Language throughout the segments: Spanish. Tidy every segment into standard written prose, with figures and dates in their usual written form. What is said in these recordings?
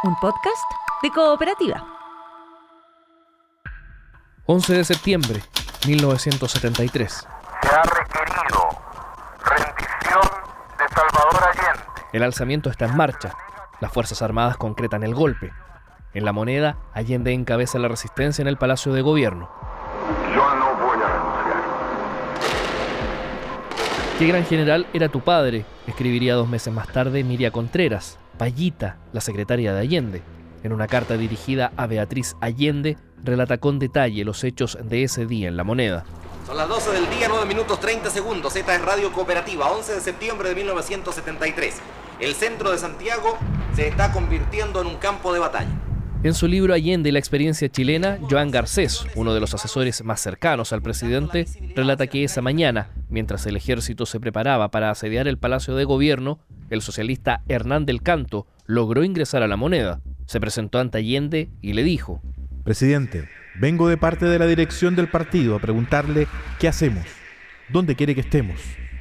un podcast de Cooperativa. 11 de septiembre, 1973. Se ha requerido rendición de Salvador Allende. El alzamiento está en marcha. Las Fuerzas Armadas concretan el golpe. En La Moneda, Allende encabeza la resistencia en el Palacio de Gobierno. Yo no voy a renunciar. «Qué gran general era tu padre», escribiría 2 meses más tarde Miria Contreras, Payita, la secretaria de Allende. En una carta dirigida a Beatriz Allende, relata con detalle los hechos de ese día en La Moneda. Son las 12 del día, 9 minutos 30 segundos. Esta es Radio Cooperativa, 11 de septiembre de 1973. El centro de Santiago se está convirtiendo en un campo de batalla. En su libro Allende y la experiencia chilena, Joan Garcés, uno de los asesores más cercanos al presidente, relata que esa mañana, mientras el ejército se preparaba para asediar el Palacio de Gobierno, el socialista Hernán del Canto logró ingresar a La Moneda. Se presentó ante Allende y le dijo: «Presidente, vengo de parte de la dirección del partido a preguntarle qué hacemos, dónde quiere que estemos».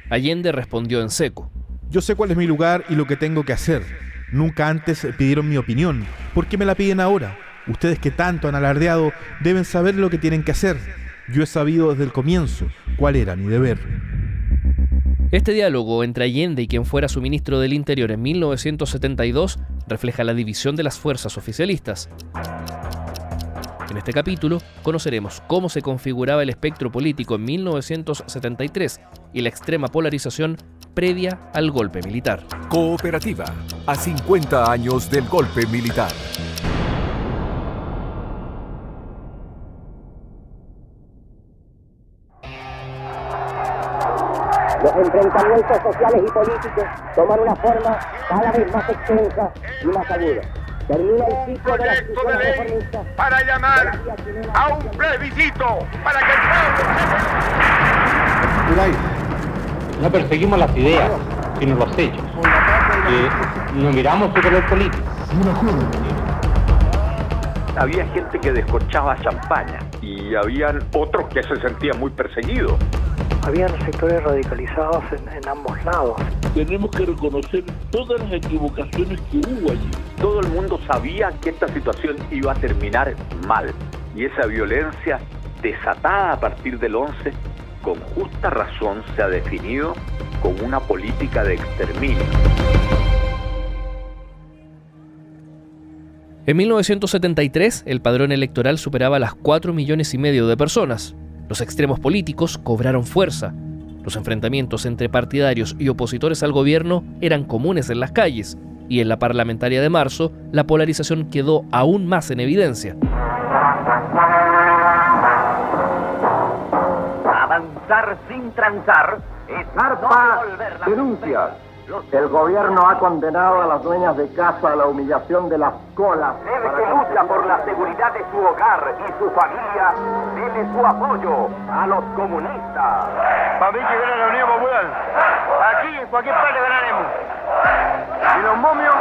Allende respondió en seco: «Yo sé cuál es mi lugar y lo que tengo que hacer. Nunca antes pidieron mi opinión. ¿Por qué me la piden ahora? Ustedes que tanto han alardeado deben saber lo que tienen que hacer. Yo he sabido desde el comienzo cuál era mi deber». Este diálogo entre Allende y quien fuera su ministro del Interior en 1972 refleja la división de las fuerzas oficialistas. En este capítulo conoceremos cómo se configuraba el espectro político en 1973 y la extrema polarización previa al golpe militar. Cooperativa, a 50 años del golpe militar. Los enfrentamientos sociales y políticos toman una forma cada vez más extensa y más aguda. Termina el ciclo de las instituciones reformistas Para llamar a un plebiscito para que el pueblo... No perseguimos las ideas, sino los hechos. No miramos su color político. Había gente que descorchaba champaña y habían otros que se sentían muy perseguidos. Habían sectores radicalizados en ambos lados. Tenemos que reconocer todas las equivocaciones que hubo allí. Todo el mundo sabía que esta situación iba a terminar mal. Y esa violencia desatada a partir del 11, con justa razón se ha definido como una política de exterminio. En 1973, el padrón electoral superaba las 4,5 millones de personas. Los extremos políticos cobraron fuerza. Los enfrentamientos entre partidarios y opositores al gobierno eran comunes en las calles, y en la parlamentaria de marzo, la polarización quedó aún más en evidencia. Avanzar sin transar es ARPA denuncias. El gobierno ha condenado a las dueñas de casa a la humillación de las colas. El que lucha por la seguridad de su hogar y su familia, dele su apoyo a los comunistas. Para mí que gana la Unión Popular. Aquí en cualquier parte ganaremos. Y los momios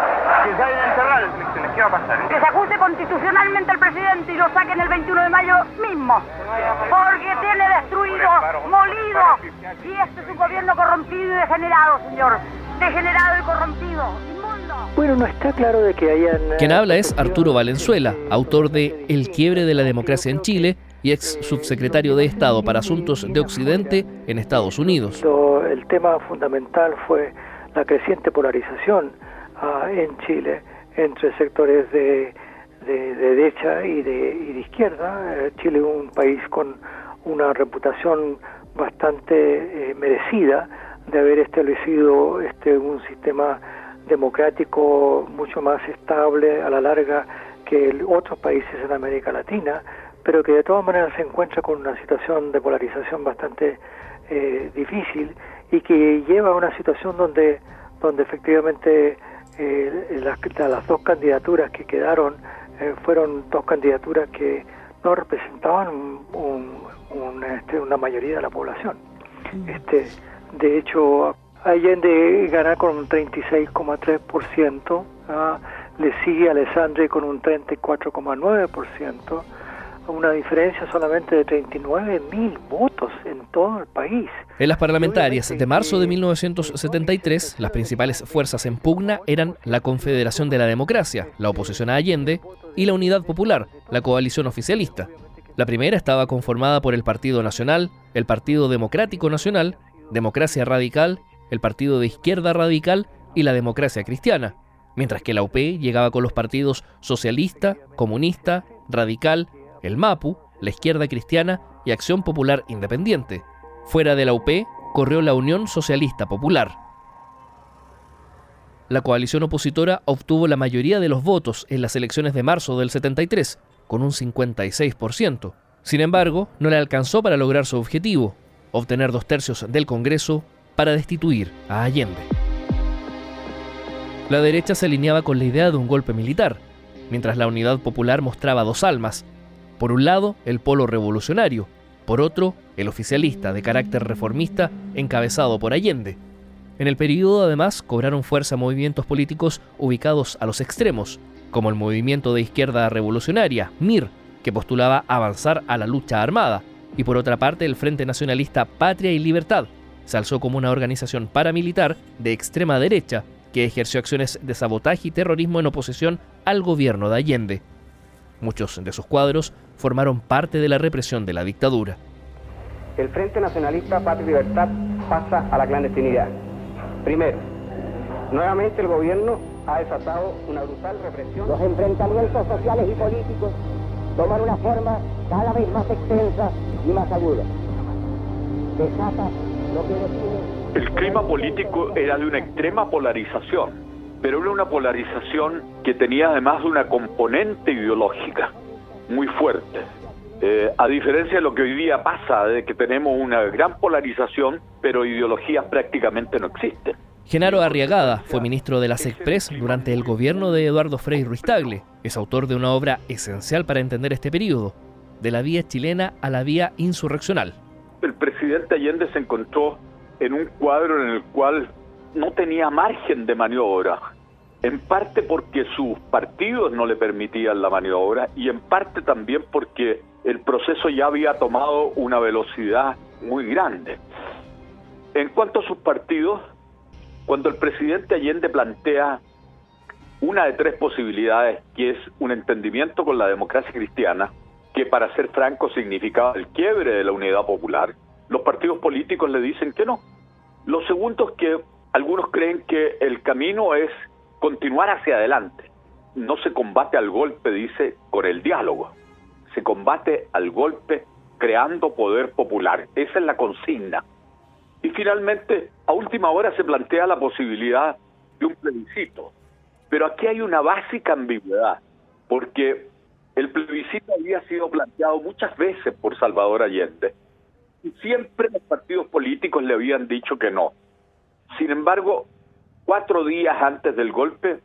que se vayan a enterrar las elecciones. ¿Qué va a pasar? Que se ajuste constitucionalmente al presidente y lo saquen el 21 de mayo mismo. Porque tiene destruido, molido. Y este es un gobierno corrompido y degenerado, señor. Degenerado y corrompido, inmundo. Bueno, no está claro de que hayan... Quien habla es Arturo Valenzuela, autor de El quiebre de la democracia en Chile y ex subsecretario de Estado para Asuntos de Occidente en Estados Unidos. El tema fundamental fue la creciente polarización en Chile entre sectores de derecha y de izquierda. Chile es un país con una reputación bastante merecida de haber establecido un sistema democrático mucho más estable a la larga que otros países en América Latina, pero que de todas maneras se encuentra con una situación de polarización bastante difícil y que lleva a una situación donde efectivamente las dos candidaturas que quedaron fueron dos candidaturas que no representaban una mayoría de la población. De hecho, Allende gana con un 36,3%, le sigue Alessandri con un 34,9%, Una diferencia solamente de 39.000 votos en todo el país. En las parlamentarias de marzo de 1973, las principales fuerzas en pugna eran la Confederación de la Democracia, la oposición a Allende, y la Unidad Popular, la coalición oficialista. La primera estaba conformada por el Partido Nacional, el Partido Democrático Nacional, Democracia Radical, el Partido de Izquierda Radical y la Democracia Cristiana, mientras que la UP llegaba con los partidos Socialista, Comunista, Radical, el MAPU, la Izquierda Cristiana y Acción Popular Independiente. Fuera de la UP corrió la Unión Socialista Popular. La coalición opositora obtuvo la mayoría de los votos en las elecciones de marzo del 73, con un 56%. Sin embargo, no le alcanzó para lograr su objetivo, obtener 2/3 del Congreso para destituir a Allende. La derecha se alineaba con la idea de un golpe militar, mientras la Unidad Popular mostraba dos almas. Por un lado, el polo revolucionario, por otro, el oficialista de carácter reformista encabezado por Allende. En el período, además, cobraron fuerza movimientos políticos ubicados a los extremos, como el Movimiento de Izquierda Revolucionaria, MIR, que postulaba avanzar a la lucha armada, y por otra parte el Frente Nacionalista Patria y Libertad se alzó como una organización paramilitar de extrema derecha que ejerció acciones de sabotaje y terrorismo en oposición al gobierno de Allende. Muchos de sus cuadros formaron parte de la represión de la dictadura. El Frente Nacionalista Patria y Libertad pasa a la clandestinidad. Primero, nuevamente el gobierno ha desatado una brutal represión. Los enfrentamientos sociales y políticos toman una forma cada vez más extensa y más aguda. Desata lo que define... El clima político era de una extrema polarización, pero era una polarización que tenía además una componente ideológica muy fuerte. A diferencia de lo que hoy día pasa, de que tenemos una gran polarización, pero ideologías prácticamente no existen. Genaro Arriagada fue ministro de la SECPRES durante el gobierno de Eduardo Frei Ruiz-Tagle. Es autor de una obra esencial para entender este periodo, de la vía chilena a la vía insurreccional. El presidente Allende se encontró en un cuadro en el cual no tenía margen de maniobra, en parte porque sus partidos no le permitían la maniobra y en parte también porque el proceso ya había tomado una velocidad muy grande. En cuanto a sus partidos, cuando el presidente Allende plantea una de tres posibilidades, que es un entendimiento con la democracia cristiana, que para ser franco significaba el quiebre de la Unidad Popular, los partidos políticos le dicen que no. Lo segundo es que algunos creen que el camino es continuar hacia adelante. No se combate al golpe, dice, con el diálogo. Se combate al golpe creando poder popular. Esa es la consigna. Y finalmente, a última hora se plantea la posibilidad de un plebiscito. Pero aquí hay una básica ambigüedad, porque el plebiscito había sido planteado muchas veces por Salvador Allende, y siempre los partidos políticos le habían dicho que no. Sin embargo, 4 días antes del golpe,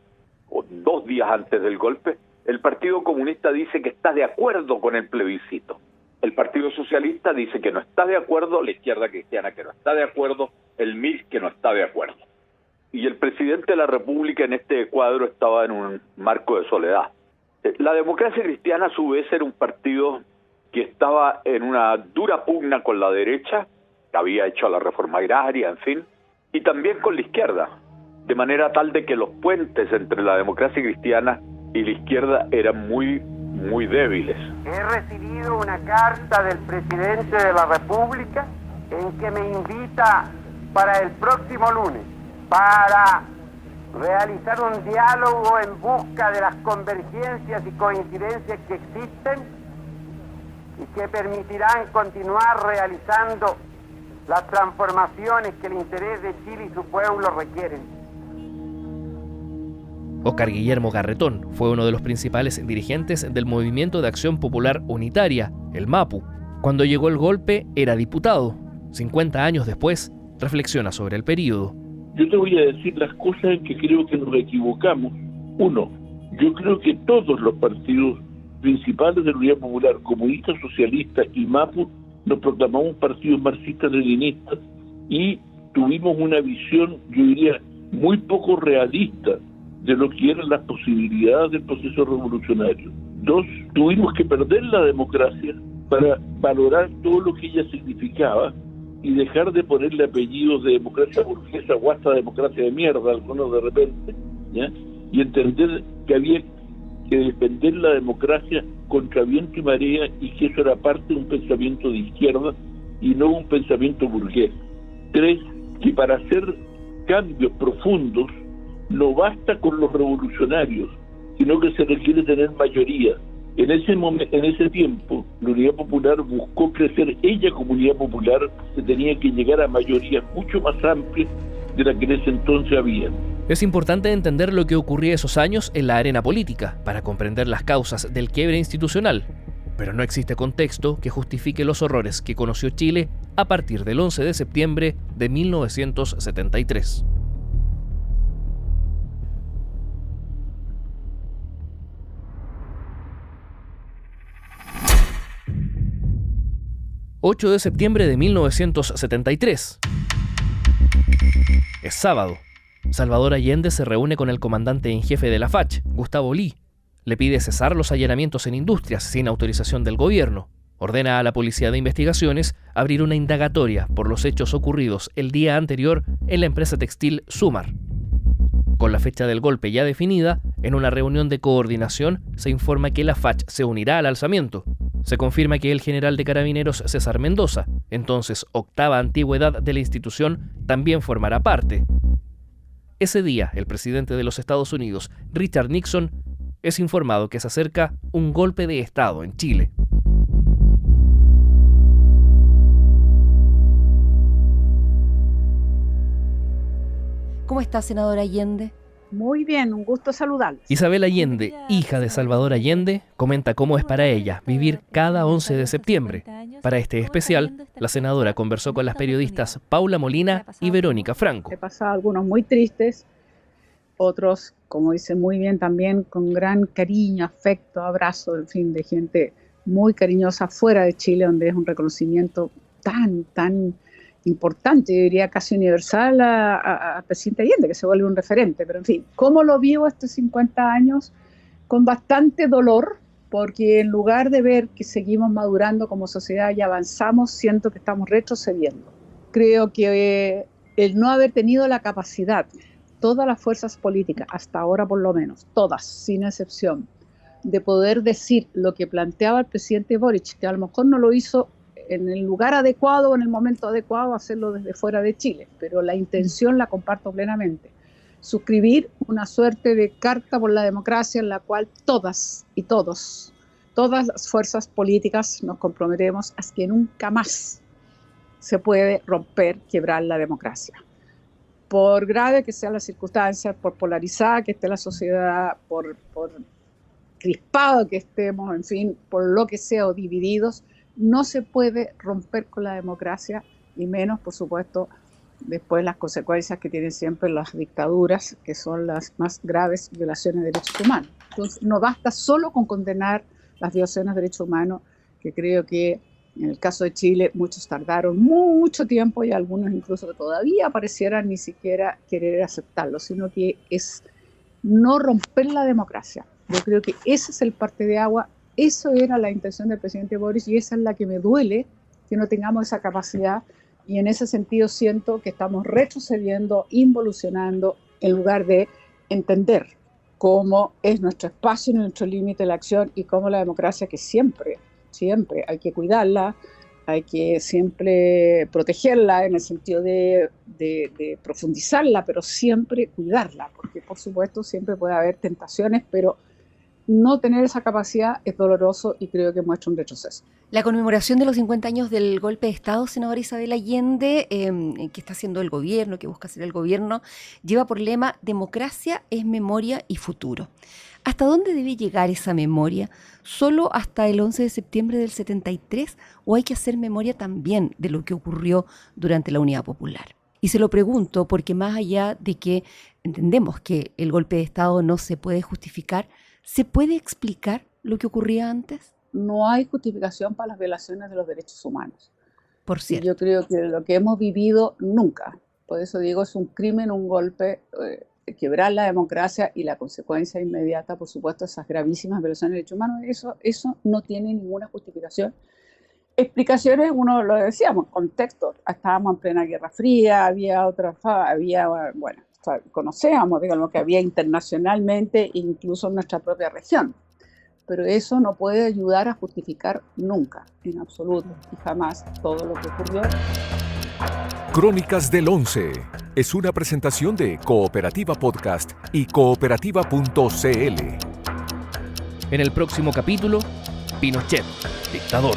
o 2 días antes del golpe, el Partido Comunista dice que está de acuerdo con el plebiscito. El Partido Socialista dice que no está de acuerdo, la Izquierda Cristiana que no está de acuerdo, el MIR que no está de acuerdo. Y el presidente de la República en este cuadro estaba en un marco de soledad. La Democracia Cristiana, a su vez, era un partido que estaba en una dura pugna con la derecha, que había hecho la reforma agraria, en fin, y también con la izquierda, de manera tal de que los puentes entre la Democracia Cristiana y la izquierda eran muy débiles. He recibido una carta del presidente de la República en que me invita para el próximo lunes para realizar un diálogo en busca de las convergencias y coincidencias que existen y que permitirán continuar realizando las transformaciones que el interés de Chile y su pueblo requieren. Óscar Guillermo Garretón fue uno de los principales dirigentes del Movimiento de Acción Popular Unitaria, el MAPU. Cuando llegó el golpe, era diputado. 50 años después, reflexiona sobre el período. Yo te voy a decir las cosas en que creo que nos equivocamos. Uno, yo creo que todos los partidos principales de la Unidad Popular, comunistas, socialistas y MAPU, nos proclamamos partidos marxistas-leninistas y tuvimos una visión, yo diría, muy poco realista de lo que eran las posibilidades del proceso revolucionario. Dos, tuvimos que perder la democracia para valorar todo lo que ella significaba y dejar de ponerle apellidos de democracia burguesa o hasta democracia de mierda, algunos de repente, ¿ya? Y entender que había que defender la democracia contra viento y marea y que eso era parte de un pensamiento de izquierda y no un pensamiento burgués. Tres, que para hacer cambios profundos no basta con los revolucionarios, sino que se requiere tener mayoría. En ese tiempo, la Unidad Popular buscó crecer ella como Unidad Popular, se tenía que llegar a mayorías mucho más amplias de la que en ese entonces había. Es importante entender lo que ocurría esos años en la arena política para comprender las causas del quiebre institucional, pero no existe contexto que justifique los horrores que conoció Chile a partir del 11 de septiembre de 1973. ...8 de septiembre de 1973. Es sábado. Salvador Allende se reúne con el comandante en jefe de la FACH, Gustavo Lee. Le pide cesar los allanamientos en industrias sin autorización del gobierno. Ordena a la Policía de Investigaciones abrir una indagatoria por los hechos ocurridos el día anterior en la empresa textil Sumar. Con la fecha del golpe ya definida, en una reunión de coordinación se informa que la FACH se unirá al alzamiento. Se confirma que el general de Carabineros César Mendoza, entonces octava antigüedad de la institución, también formará parte. Ese día, el presidente de los Estados Unidos, Richard Nixon, es informado que se acerca un golpe de Estado en Chile. ¿Cómo está, senadora Allende? Muy bien, un gusto saludarlos. Isabel Allende, hija de Salvador Allende, comenta cómo es para ella vivir cada 11 de septiembre. Para este especial, la senadora conversó con las periodistas Paula Molina y Verónica Franco. He pasado algunos muy tristes, otros, como dice muy bien, también con gran cariño, afecto, abrazo, en fin, de gente muy cariñosa fuera de Chile, donde es un reconocimiento tan importante, yo diría casi universal al presidente Allende, que se vuelve un referente. Pero en fin, ¿cómo lo vivo estos 50 años? Con bastante dolor, porque en lugar de ver que seguimos madurando como sociedad y avanzamos, siento que estamos retrocediendo. Creo que el no haber tenido la capacidad, todas las fuerzas políticas, hasta ahora por lo menos, todas, sin excepción, de poder decir lo que planteaba el presidente Boric, que a lo mejor no lo hizo en el lugar adecuado o en el momento adecuado, hacerlo desde fuera de Chile, pero la intención la comparto plenamente. Suscribir una suerte de carta por la democracia en la cual todas y todos, todas las fuerzas políticas nos comprometemos a que nunca más se puede romper, quebrar la democracia. Por grave que sean las circunstancias, por polarizada que esté la sociedad, por crispado que estemos, en fin, por lo que sea, o divididos, no se puede romper con la democracia, y menos, por supuesto, después las consecuencias que tienen siempre las dictaduras, que son las más graves violaciones de derechos humanos. Entonces, no basta solo con condenar las violaciones de derechos humanos, que creo que en el caso de Chile muchos tardaron mucho tiempo y algunos incluso que todavía parecieran ni siquiera querer aceptarlo, sino que es no romper la democracia. Yo creo que ese es el parteaguas. Eso era la intención del presidente Boric y esa es la que me duele, que no tengamos esa capacidad, y en ese sentido siento que estamos retrocediendo, involucionando, en lugar de entender cómo es nuestro espacio y nuestro límite de la acción, y cómo la democracia, que siempre hay que cuidarla, hay que siempre protegerla en el sentido de profundizarla, pero siempre cuidarla, porque por supuesto siempre puede haber tentaciones, pero no tener esa capacidad es doloroso y creo que muestra un retroceso. La conmemoración de los 50 años del golpe de Estado, senadora Isabel Allende, que está haciendo el gobierno, que busca hacer el gobierno, lleva por lema: democracia es memoria y futuro. ¿Hasta dónde debe llegar esa memoria? ¿Solo hasta el 11 de septiembre del 73? ¿O hay que hacer memoria también de lo que ocurrió durante la Unidad Popular? Y se lo pregunto porque, más allá de que entendemos que el golpe de Estado no se puede justificar, ¿se puede explicar lo que ocurría antes? No hay justificación para las violaciones de los derechos humanos. Por cierto. Yo creo que lo que hemos vivido nunca, por eso digo, es un crimen, un golpe quebrar la democracia y la consecuencia inmediata, por supuesto, esas gravísimas violaciones de derechos humanos, eso no tiene ninguna justificación. Explicaciones, uno lo decíamos, contexto, estábamos en plena Guerra Fría, conocíamos, digamos, que había internacionalmente, incluso en nuestra propia región. Pero eso no puede ayudar a justificar nunca, en absoluto, y jamás, todo lo que ocurrió. Crónicas del 11 es una presentación de Cooperativa Podcast y Cooperativa.cl. En el próximo capítulo, Pinochet, dictador.